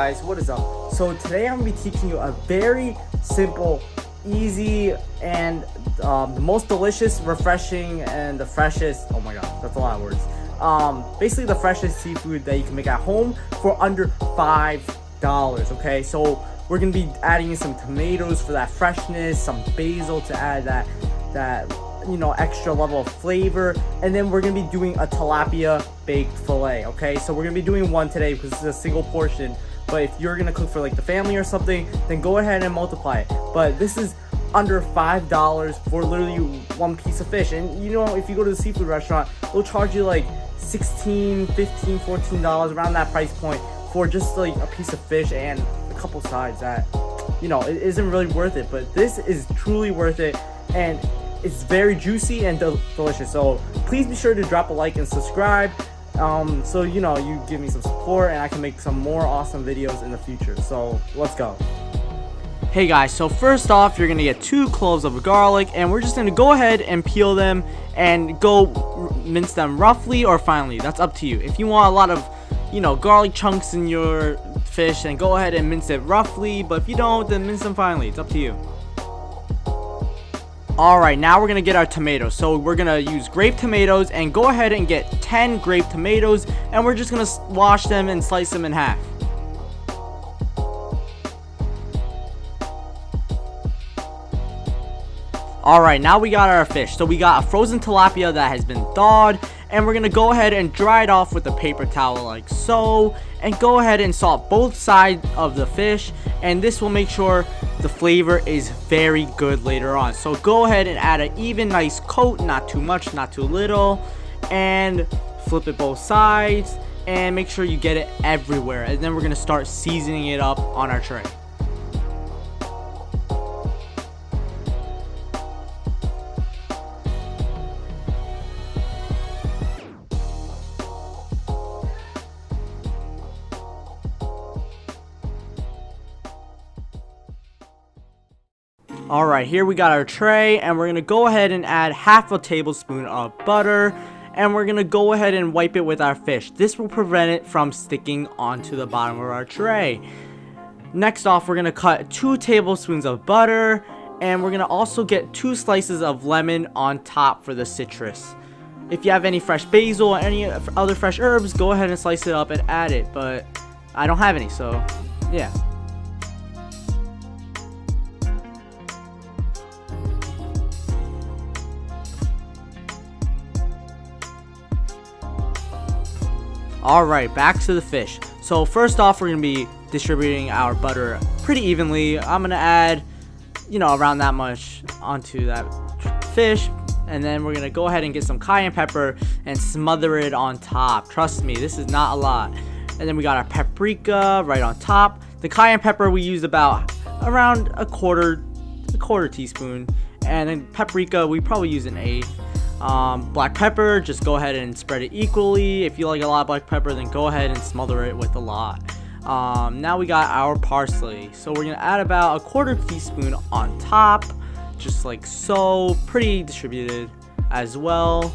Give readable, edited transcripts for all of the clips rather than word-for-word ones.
guys, what is up? So today I'm going to be teaching you a very simple, easy, and the most delicious, refreshing, and the freshest, oh my god, that's a lot of words. Basically the freshest seafood that you can make at home for under $5, okay? So we're going to be adding in some tomatoes for that freshness, some basil to add that extra level of flavor, and then we're gonna be doing a tilapia baked fillet. Okay, so we're gonna be doing one today because it's a single portion, but if you're gonna cook for like the family or something, then go ahead and multiply it. But this is under $5 for literally one piece of fish. And if you go to the seafood restaurant, they'll charge you like $16, $15, $14 around that price point for just like a piece of fish and a couple sides that it isn't really worth it. But this is truly worth it, and it's very juicy and delicious. So please be sure to drop a like and subscribe, so you give me some support and I can make some more awesome videos in the future. So let's go. Hey guys, so first off, you're gonna get 2 cloves of garlic, and we're just gonna go ahead and peel them and go mince them roughly or finely. That's up to you. If you want a lot of garlic chunks in your fish, then go ahead and mince it roughly, but if you don't, then mince them finely. It's up to you. Alright, now we're going to get our tomatoes. So we're going to use grape tomatoes, and go ahead and get 10 grape tomatoes, and we're just going to wash them and slice them in half. Alright, now we got our fish. So we got a frozen tilapia that has been thawed, and we're going to go ahead and dry it off with a paper towel like so, and go ahead and salt both sides of the fish, and this will make sure the flavor is very good later on. So go ahead and add an even nice coat, not too much, not too little, and flip it both sides and make sure you get it everywhere. And then we're going to start seasoning it up on our tray. Alright, here we got our tray, and we're going to go ahead and add half a tablespoon of butter, and we're going to go ahead and wipe it with our fish. This will prevent it from sticking onto the bottom of our tray. Next off, we're going to cut 2 tablespoons of butter, and we're going to also get 2 slices of lemon on top for the citrus. If you have any fresh basil or any other fresh herbs, go ahead and slice it up and add it, but I don't have any, so yeah. Alright, back to the fish. So first off, we're going to be distributing our butter pretty evenly. I'm going to add, around that much onto that fish. And then we're going to go ahead and get some cayenne pepper and smother it on top. Trust me, this is not a lot. And then we got our paprika right on top. The cayenne pepper we used around a quarter teaspoon. And then paprika, we probably use an 1/8. Black pepper, just go ahead and spread it equally. If you like a lot of black pepper, then go ahead and smother it with a lot. Now we got our parsley, so we're gonna add about a 1/4 teaspoon on top, just like so, pretty distributed as well.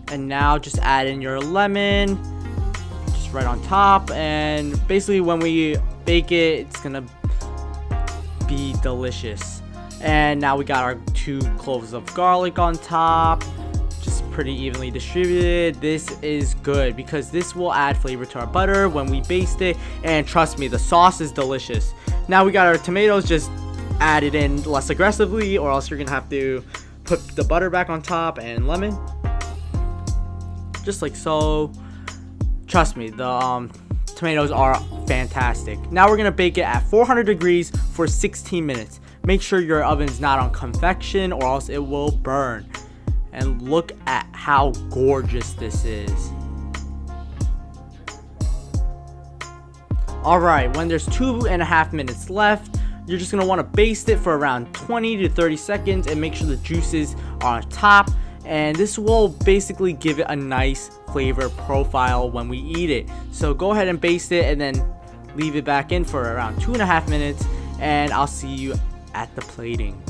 And now just add in your lemon, just right on top, and basically when we bake it, it's gonna be delicious. And now we got our 2 cloves of garlic on top, just pretty evenly distributed. This is good because this will add flavor to our butter when we baste it, and trust me, the sauce is delicious. Now we got our tomatoes, just add it in less aggressively, or else you're gonna have to put the butter back on top, and lemon, just like so. Trust me, the tomatoes are fantastic. Now we're gonna bake it at 400 degrees for 16 minutes. Make sure your oven's not on convection, or else it will burn. And look at how gorgeous this is. Alright, when there's 2.5 minutes left, you're just going to want to baste it for around 20 to 30 seconds and make sure the juices are on top. And this will basically give it a nice flavor profile when we eat it. So go ahead and baste it and then leave it back in for around 2.5 minutes, and I'll see you at the plating.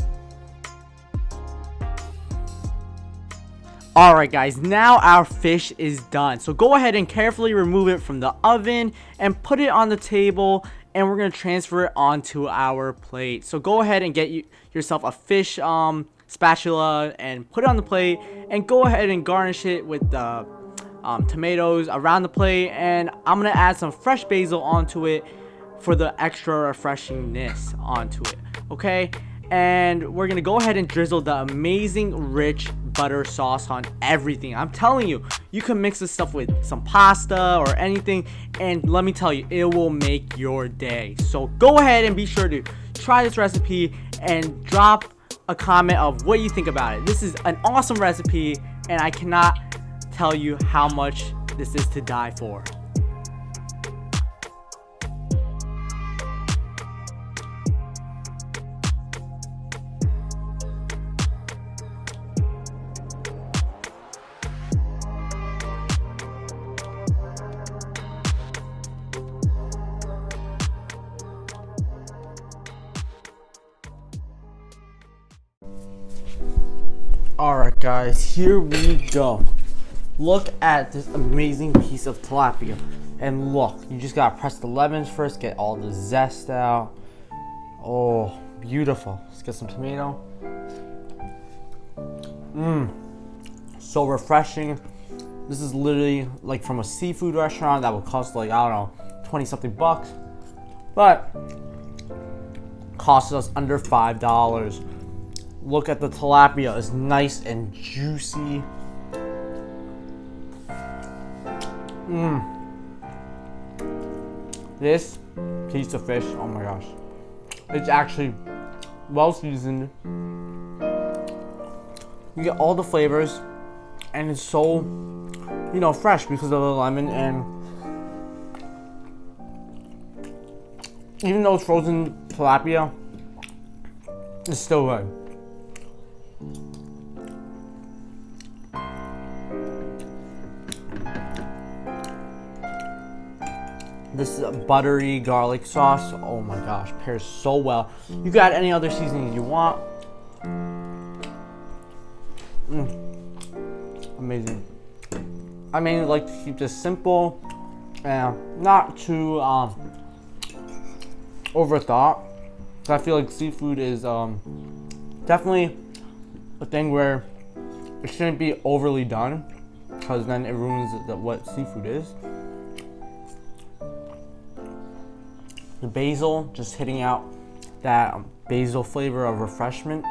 Alright guys, now our fish is done. So go ahead and carefully remove it from the oven and put it on the table, and we're going to transfer it onto our plate. So go ahead and get yourself a fish spatula and put it on the plate, and go ahead and garnish it with the tomatoes around the plate, and I'm going to add some fresh basil onto it for the extra refreshingness onto it, okay? And we're gonna go ahead and drizzle the amazing rich butter sauce on everything. I'm telling you, you can mix this stuff with some pasta or anything, and let me tell you, it will make your day. So go ahead and be sure to try this recipe and drop a comment of what you think about it. This is an awesome recipe, and I cannot tell you how much this is to die for. Alright guys, here we go. Look at this amazing piece of tilapia. And look, you just gotta press the lemons first, get all the zest out. Oh, beautiful. Let's get some tomato. So refreshing. This is literally like from a seafood restaurant that would cost like, I don't know, 20 something bucks. But costs us under $5. Look at the tilapia, it's nice and juicy. This piece of fish, oh my gosh, it's actually well seasoned. You get all the flavors, and it's so, you know, fresh because of the lemon. And even though it's frozen tilapia, it's still good. This is a buttery garlic sauce. Oh my gosh, pairs so well. You got any other seasonings you want. Amazing. I mainly like to keep this simple and not too overthought. So I feel like seafood is definitely a thing where it shouldn't be overly done, because then it ruins what seafood is. The basil, just hitting out that basil flavor of refreshment.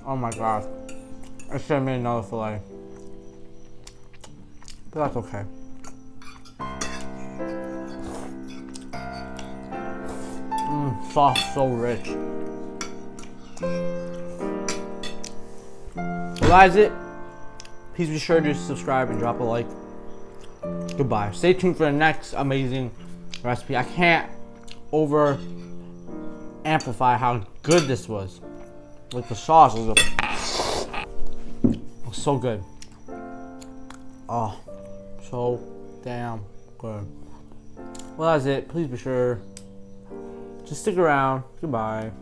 Oh my god, I should have made another fillet, but that's okay. Sauce so rich. Well, that's it. Please be sure to subscribe and drop a like. Goodbye. Stay tuned for the next amazing recipe. I can't over amplify how good this was. Like the sauce was so good. Oh, so damn good. Well, that's it. Please be sure to stick around. Goodbye.